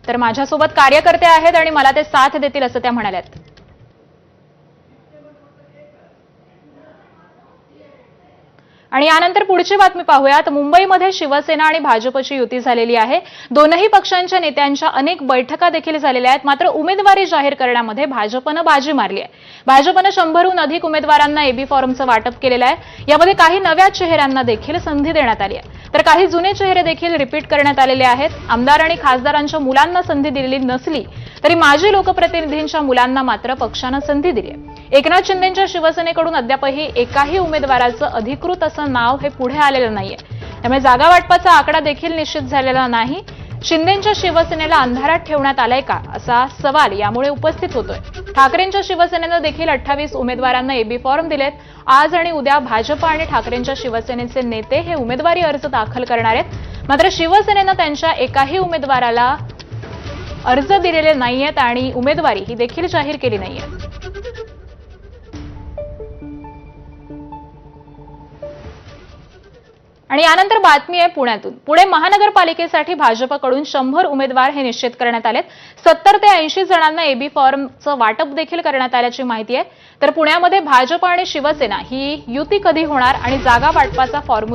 तर माझ्यासोबत कार्यकर्ते आहेत आणि मला ते साथ देतील असं त्या म्हणाल्यात। आणि यानंतर पुढची बातमी पाहूयात। मुंबईमध्ये शिवसेना आणि भाजपची युती झालेली आहे। दोनही पक्षांच्या नेत्यांच्या अनेक बैठका देखील झालेल्या आहेत। मात्र उमेदवारी जाहीर करण्यामध्ये भाजपने बाजी मारली आहे। भाजपने 100हून अधिक उमेदवारांना एबी फॉर्मचं वाटप केलेलं आहे। यामध्ये काही नव्या चेहऱ्यांना देखील संधी देण्यात आली आहे, तर काही जुने चेहरे देखील रिपीट करण्यात आलेले आहेत। आमदार आणि खासदारांच्या मुलांना संधी दिलेली नसली तरी माजी लोकप्रतिनिधींच्या मुलांना मात्र पक्षाने संधी दिली आहे। एकनाथ शिंदेंच्या शिवसेनेकडून अद्यापही एकाही उमेदवाराचं अधिकृत असं नाव हे पुढे आलेलं नाहीये। त्यामुळे जागा वाटपाचा आकडा देखील निश्चित झालेला नाही। शिंदेंच्या शिवसेनेला अंधारात ठेवण्यात आलंय का असा सवाल यामुळे उपस्थित होतोय। ठाकरेंच्या शिवसेनेनं देखील 28 उमेदवारांना एबी फॉर्म दिलेत। आज आणि उद्या भाजप आणि ठाकरेंच्या शिवसेनेचे नेते हे उमेदवारी अर्ज दाखल करणार आहेत। मात्र शिवसेनेनं त्यांच्या एकाही उमेदवाराला अर्ज दिलेले नाहीयेत आणि उमेदवारी ही देखील जाहीर केली नाहीये। आणि यानंतर बातमी आहे पुण्यातून। पुणे महानगरपालिकेसाठी भाजपकडून 100 उमेदवार हे निश्चित करण्यात आलेत। 70 ते 80 जणांना एबी फॉर्मचं वाटप देखील करण्यात आल्याची माहिती आहे। तर पुण्यामध्ये भाजप आणि शिवसेना ही युती कधी होणार आणि जागा वाटपाचा फॉर्म्युला